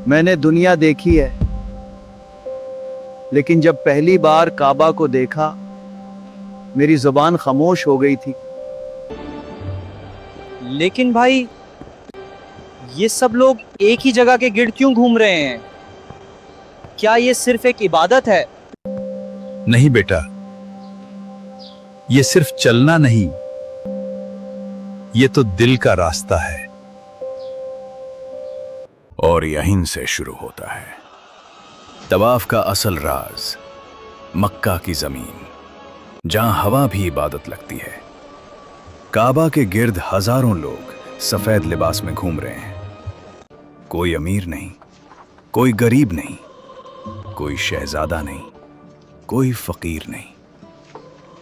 میں نے دنیا دیکھی ہے، لیکن جب پہلی بار کعبہ کو دیکھا میری زبان خاموش ہو گئی تھی۔ لیکن بھائی، یہ سب لوگ ایک ہی جگہ کے گرد کیوں گھوم رہے ہیں؟ کیا یہ صرف ایک عبادت ہے؟ نہیں بیٹا، یہ صرف چلنا نہیں، یہ تو دل کا راستہ ہے۔ اور یہیں سے شروع ہوتا ہے طواف کا اصل راز، مکہ کی زمین جہاں ہوا بھی عبادت لگتی ہے۔ کعبہ کے گرد ہزاروں لوگ سفید لباس میں گھوم رہے ہیں۔ کوئی امیر نہیں، کوئی غریب نہیں، کوئی شہزادہ نہیں، کوئی فقیر نہیں،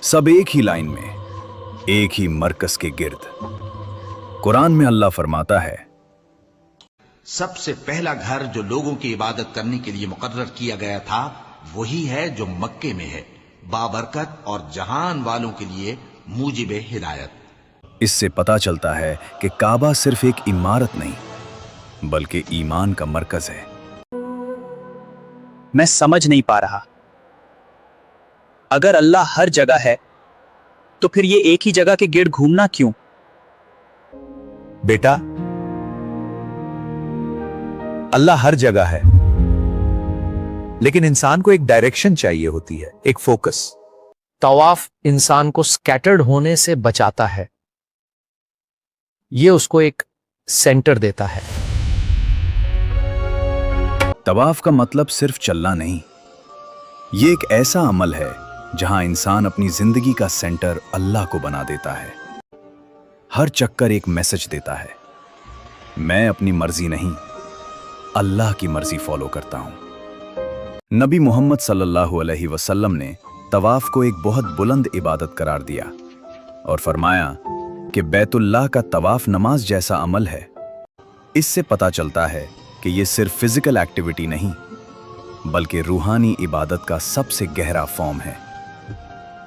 سب ایک ہی لائن میں، ایک ہی مرکز کے گرد۔ قرآن میں اللہ فرماتا ہے، سب سے پہلا گھر جو لوگوں کی عبادت کرنے کے لیے مقرر کیا گیا تھا وہی ہے جو مکے میں ہے، بابرکت اور جہان والوں کے لیے موجب ہدایت۔ اس سے پتہ چلتا ہے کہ کعبہ صرف ایک عمارت نہیں بلکہ ایمان کا مرکز ہے۔ میں سمجھ نہیں پا رہا، اگر اللہ ہر جگہ ہے تو پھر یہ ایک ہی جگہ کے گرد گھومنا کیوں؟ بیٹا، اللہ ہر جگہ ہے، لیکن انسان کو ایک ڈائریکشن چاہیے ہوتی ہے، ایک فوکس۔ طواف انسان کو سکیٹرڈ ہونے سے بچاتا ہے، یہ اس کو ایک سینٹر دیتا ہے۔ طواف کا مطلب صرف چلنا نہیں، یہ ایک ایسا عمل ہے جہاں انسان اپنی زندگی کا سینٹر اللہ کو بنا دیتا ہے۔ ہر چکر ایک میسج دیتا ہے، میں اپنی مرضی نہیں، اللہ کی مرضی فالو کرتا ہوں۔ نبی محمد صلی اللہ علیہ وسلم نے طواف کو ایک بہت بلند عبادت قرار دیا اور فرمایا کہ بیت اللہ کا طواف نماز جیسا عمل ہے۔ اس سے پتہ چلتا ہے کہ یہ صرف فزیکل ایکٹیویٹی نہیں بلکہ روحانی عبادت کا سب سے گہرا فارم ہے۔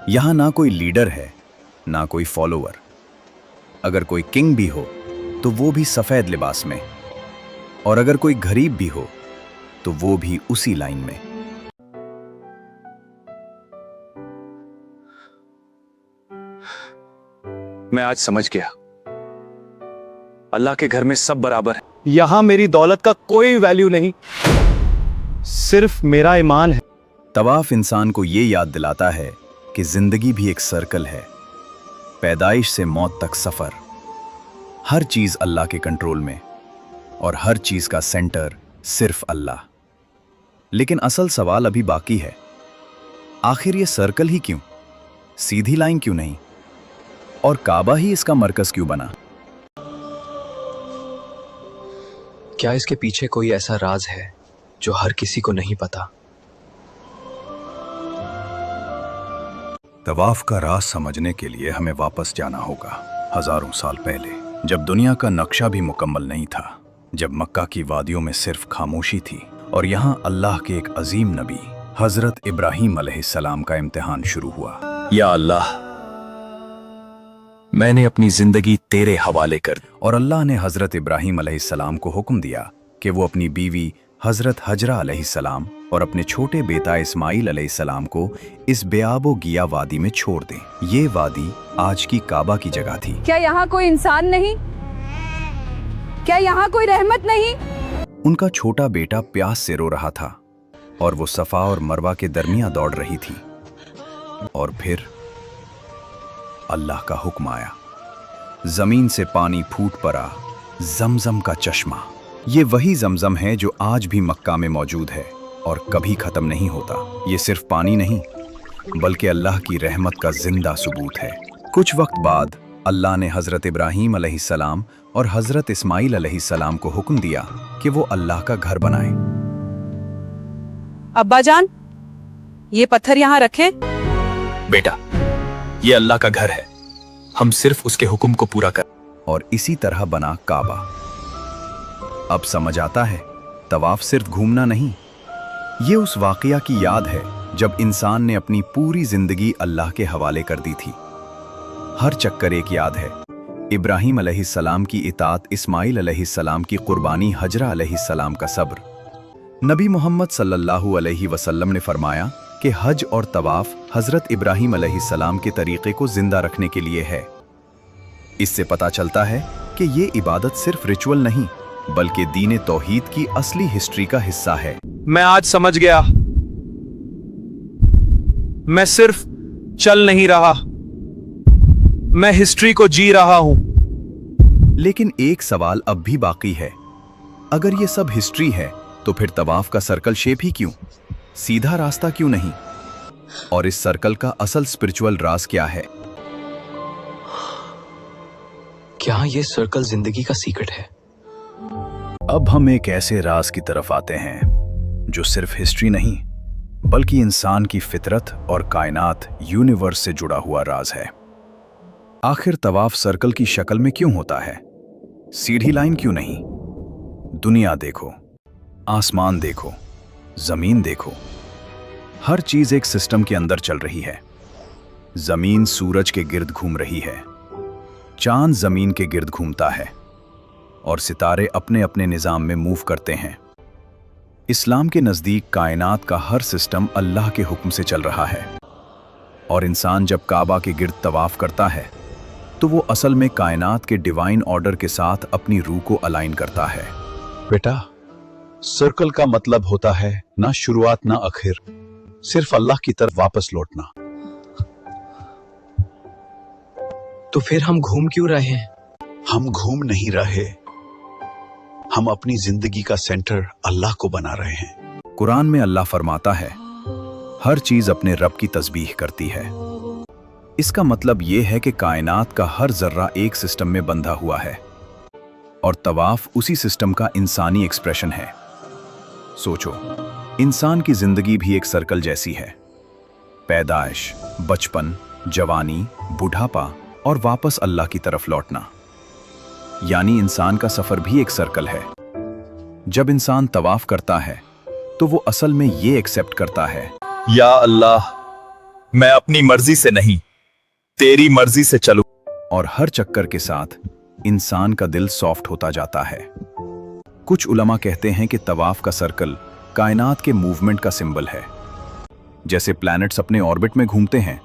یہاں نہ کوئی لیڈر ہے، نہ کوئی فالوور۔ اگر کوئی کنگ بھی ہو تو وہ بھی سفید لباس میں، اور اگر کوئی غریب بھی ہو تو وہ بھی اسی لائن میں۔ میں آج سمجھ گیا، اللہ کے گھر میں سب برابر ہیں۔ یہاں میری دولت کا کوئی ویلیو نہیں، صرف میرا ایمان ہے۔ طواف انسان کو یہ یاد دلاتا ہے کہ زندگی بھی ایک سرکل ہے، پیدائش سے موت تک سفر، ہر چیز اللہ کے کنٹرول میں، اور ہر چیز کا سینٹر صرف اللہ۔ لیکن اصل سوال ابھی باقی ہے، آخر یہ سرکل ہی کیوں؟ سیدھی لائن کیوں نہیں؟ اور کعبہ ہی اس کا مرکز کیوں بنا؟ کیا اس کے پیچھے کوئی ایسا راز ہے جو ہر کسی کو نہیں پتا؟ طواف کا راز سمجھنے کے لیے ہمیں واپس جانا ہوگا ہزاروں سال پہلے، جب دنیا کا نقشہ بھی مکمل نہیں تھا، جب مکہ کی وادیوں میں صرف خاموشی تھی، اور یہاں اللہ کے ایک عظیم نبی حضرت ابراہیم علیہ السلام کا امتحان شروع ہوا۔ یا اللہ، میں نے اپنی زندگی تیرے حوالے کر دی۔ اور اللہ نے حضرت ابراہیم علیہ السلام کو حکم دیا کہ وہ اپنی بیوی حضرت حجرہ علیہ السلام اور اپنے چھوٹے بیٹا اسماعیل علیہ السلام کو اس بے آب و گیا وادی میں چھوڑ دیں۔ یہ وادی آج کی کعبہ کی جگہ تھی۔ کیا یہاں کوئی انسان نہیں؟ کیا یہاں کوئی رحمت نہیں؟ ان کا چھوٹا بیٹا پیاس سے رو رہا تھا اور وہ صفا اور مروہ کے درمیان دوڑ رہی تھی، اور پھر اللہ کا حکم آیا، زمین سے پانی پھوٹ پڑا، زمزم کا چشمہ۔ یہ وہی زمزم ہے جو آج بھی مکہ میں موجود ہے اور کبھی ختم نہیں ہوتا۔ یہ صرف پانی نہیں بلکہ اللہ کی رحمت کا زندہ ثبوت ہے۔ کچھ وقت بعد اللہ نے حضرت ابراہیم علیہ السلام اور حضرت اسماعیل علیہ السلام کو حکم دیا کہ وہ اللہ کا گھر بنائیں۔ ابا جان، یہ پتھر یہاں رکھیں۔ بیٹا، یہ اللہ کا گھر ہے، ہم صرف اس کے حکم کو پورا کر۔ اور اسی طرح بنا کعبہ۔ اب سمجھ آتا ہے، طواف صرف گھومنا نہیں، یہ اس واقعہ کی یاد ہے جب انسان نے اپنی پوری زندگی اللہ کے حوالے کر دی تھی۔ ہر چکر ایک یاد ہے، ابراہیم علیہ السلام کی اطاعت، اسماعیل علیہ السلام کی قربانی، حجرہ علیہ السلام کا صبر، नबी मोहम्मद सल्लल्लाहु अलैहि वसल्लम ने फरमाया कि हज और तवाफ हजरत इब्राहिम अलैहिस्सलाम के तरीके को जिंदा रखने के लिए है। इससे पता चलता है कि ये इबादत सिर्फ रिचुअल नहीं बल्कि दीन तौहीद की असली हिस्ट्री का हिस्सा है। मैं आज समझ गया, मैं सिर्फ चल नहीं रहा, मैं हिस्ट्री को जी रहा हूं। लेकिन एक सवाल अब भी बाकी है, अगर ये सब हिस्ट्री है तो फिर तवाफ का सर्कल शेप ही क्यों, सीधा रास्ता क्यों नहीं? और इस सर्कल का असल स्पिरिचुअल राज क्या है? क्या ये सर्कल जिंदगी का सीक्रेट है? अब हम एक ऐसे राज की तरफ आते हैं जो सिर्फ हिस्ट्री नहीं बल्कि इंसान की फितरत और कायनात यूनिवर्स से जुड़ा हुआ राज है। आखिर तवाफ सर्कल की शक्ल में क्यों होता है? सीधी लाइन क्यों नहीं? दुनिया देखो, आसमान देखो, जमीन देखो, हर चीज एक सिस्टम के अंदर चल रही है। जमीन सूरज के गिर्द घूम रही है, चांद जमीन के गिर्द घूमता है और सितारे अपने अपने निजाम में मूव करते हैं। इस्लाम के नजदीक कायनात का हर सिस्टम अल्लाह के हुक्म से चल रहा है और इंसान जब काबा के गिर्द तवाफ करता है तो वो असल में कायनात के डिवाइन ऑर्डर के साथ अपनी रूह को अलाइन करता है। बेटा, सर्कल का मतलब होता है ना शुरुआत ना आखिर, सिर्फ अल्लाह की तरफ वापस लौटना। तो फिर हम घूम क्यों रहे हैं? हम घूम नहीं रहे, हम अपनी जिंदगी का सेंटर अल्लाह को बना रहे हैं। कुरान में अल्लाह फरमाता है, हर चीज अपने रब की तस्बीह करती है। इसका मतलब यह है कि कायनात का हर जर्रा एक सिस्टम में बंधा हुआ है और तवाफ उसी सिस्टम का इंसानी एक्सप्रेशन है। सोचो, इंसान की जिंदगी भी एक सर्कल जैसी है। पैदाइश, बचपन, जवानी, बुढ़ापा और वापस अल्लाह की तरफ लौटना, यानी इंसान का सफर भी एक सर्कल है। जब इंसान तवाफ करता है तो वो असल में ये एक्सेप्ट करता है, या अल्लाह, मैं अपनी मर्जी से नहीं तेरी मर्जी से चलूं। और हर चक्कर के साथ इंसान का दिल सॉफ्ट होता जाता है। कुछ उलमा कहते हैं कि तवाफ का सर्कल कायनात के मूवमेंट का सिंबल है। जैसे प्लैनेट्स अपने ऑर्बिट में घूमते हैं,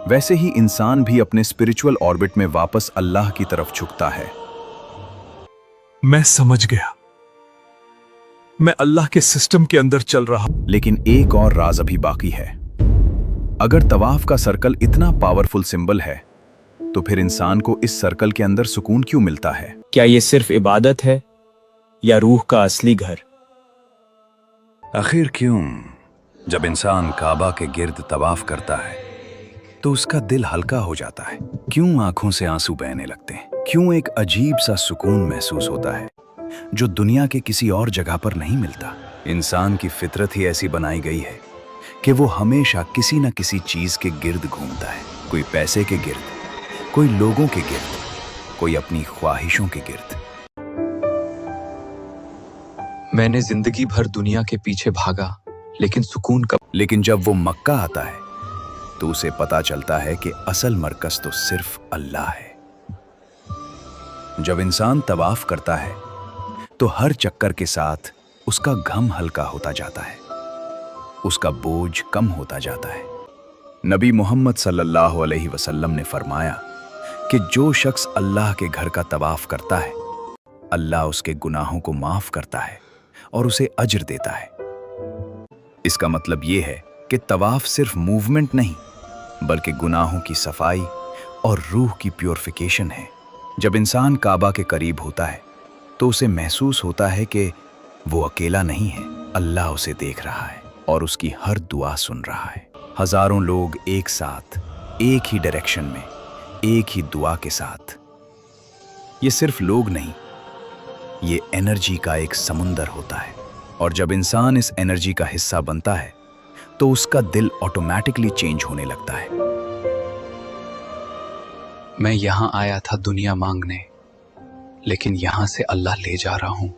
वैसे ही इंसान भी अपने स्पिरिचुअल ऑर्बिट में वापस अल्लाह की तरफ झुकता है। मैं समझ गया, मैं अल्लाह के सिस्टम के अंदर चल रहा हूं। लेकिन एक और राज अभी बाकी है। अगर तवाफ का सर्कल इतना पावरफुल सिंबल है तो फिर इंसान को इस सर्कल के अंदर सुकून क्यों मिलता है? क्या ये सिर्फ इबादत है या रूह का असली घर? आखिर क्यों जब इंसान काबा के गिर्द तवाफ करता है तो उसका दिल हल्का हो जाता है? क्यों आंखों से आंसू बहने लगते हैं? क्यों एक अजीब सा सुकून महसूस होता है जो दुनिया के किसी और जगह पर नहीं मिलता? इंसान की फितरत ही ऐसी बनाई गई है कि वो हमेशा किसी न किसी चीज के गिर्द घूमता है। कोई पैसे के गिर्द, कोई लोगों के गिर्द, कोई अपनी ख्वाहिशों के गिर्द। मैंने जिंदगी भर दुनिया के पीछे भागा, लेकिन सुकून कब? लेकिन जब वो मक्का आता है तो उसे पता चलता है कि असल मरकज तो सिर्फ अल्लाह है। जब इंसान तवाफ करता है तो हर चक्कर के साथ उसका गम हल्का होता जाता है, उसका बोझ कम होता जाता है। नबी मोहम्मद सल्लल्लाहु अलैहि वसल्लम ने फरमाया कि जो शख्स अल्लाह के घर का तवाफ करता है, अल्लाह उसके गुनाहों को माफ करता है और उसे अज्र देता है। इसका मतलब यह है कि तवाफ सिर्फ मूवमेंट नहीं बल्कि गुनाहों की सफाई और रूह की प्योरिफिकेशन है। जब इंसान काबा के करीब होता है तो उसे महसूस होता है कि वो अकेला नहीं है, अल्लाह उसे देख रहा है और उसकी हर दुआ सुन रहा है। हजारों लोग एक साथ, एक ही डायरेक्शन में, एक ही दुआ के साथ। ये सिर्फ लोग नहीं, ये एनर्जी का एक समुंदर होता है और जब इंसान इस एनर्जी का हिस्सा बनता है तो उसका दिल ऑटोमेटिकली चेंज होने लगता है। मैं यहां आया था दुनिया मांगने, लेकिन यहां से अल्लाह ले जा रहा हूं।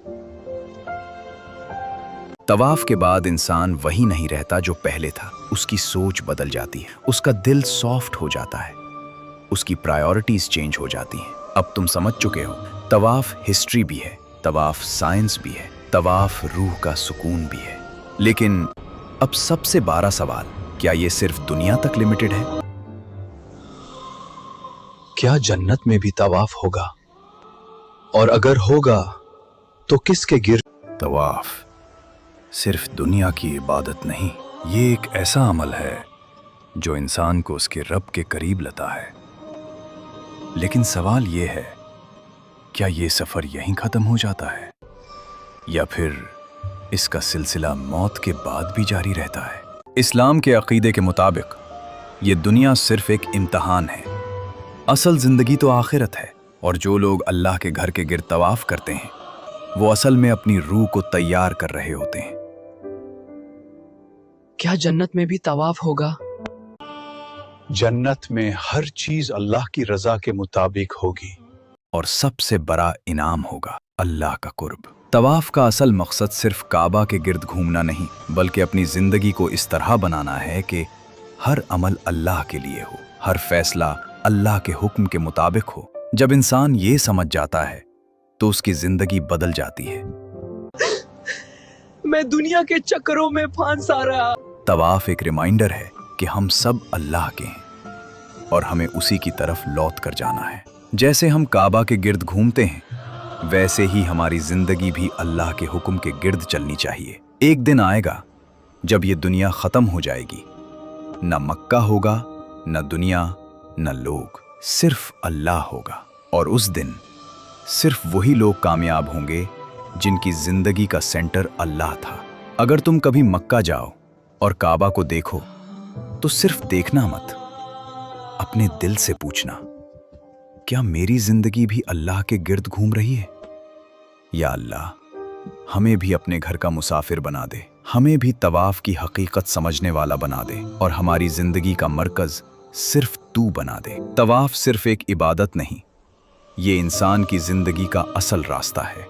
तवाफ के बाद इंसान वही नहीं रहता जो पहले था। उसकी सोच बदल जाती है, उसका दिल सॉफ्ट हो जाता है, उसकी प्रायोरिटीज चेंज हो जाती हैं। अब तुम समझ चुके हो, तवाफ हिस्ट्री भी है, तवाफ साइंस भी है, तवाफ रूह का सुकून भी है। लेकिन अब सबसे बड़ा सवाल, क्या ये सिर्फ दुनिया तक लिमिटेड है? क्या जन्नत में भी तवाफ होगा? और अगर होगा तो किसके गिर्द? तवाफ सिर्फ दुनिया की इबादत नहीं, ये एक ऐसा अमल है जो इंसान को उसके रब के करीब लाता है। लेकिन सवाल ये है, क्या ये सफर यहीं खत्म हो जाता है या फिर इसका सिलसिला मौत के बाद भी जारी रहता है? इस्लाम के अकीदे के मुताबिक ये दुनिया सिर्फ एक इम्तिहान है, असल जिंदगी तो आखिरत है। और जो लोग अल्लाह के घर के गिर्द तवाफ करते हैं वो असल में अपनी रूह को तैयार कर रहे होते हैं। क्या जन्नत में भी तवाफ होगा? जन्नत में हर चीज अल्लाह की रजा के मुताबिक होगी और सबसे बड़ा इनाम होगा अल्लाह का कुर्ब। तवाफ का असल मकसद सिर्फ काबा के गिर्द घूमना नहीं, बल्कि अपनी जिंदगी को इस तरह बनाना है कि हर अमल अल्लाह के लिए हो, हर फैसला अल्लाह के हुक्म के मुताबिक हो। जब इंसान ये समझ जाता है तो उसकी जिंदगी बदल जाती है। मैं दुनिया के चक्करों में फंसा रहा। तवाफ एक रिमाइंडर है कि हम सब अल्लाह के हैं और हमें उसी की तरफ लौट कर जाना है। जैसे हम काबा के गिर्द घूमते हैं, वैसे ही हमारी जिंदगी भी अल्लाह के हुक्म के गिर्द चलनी चाहिए। एक दिन आएगा जब ये दुनिया खत्म हो जाएगी, न मक्का होगा, न दुनिया, न लोग, सिर्फ अल्लाह होगा। और उस दिन सिर्फ वही लोग कामयाब होंगे जिनकी जिंदगी का सेंटर अल्लाह था। अगर तुम कभी मक्का जाओ और काबा को देखो तो सिर्फ देखना मत, अपने दिल से पूछना, क्या मेरी जिंदगी भी अल्लाह के गिर्द घूम रही है? या अल्लाह हमें भी अपने घर का मुसाफिर बना दे, हमें भी तवाफ की हकीकत समझने वाला बना दे और हमारी जिंदगी का मरकज सिर्फ तू बना दे। तवाफ सिर्फ एक इबादत नहीं, ये इंसान की जिंदगी का असल रास्ता है।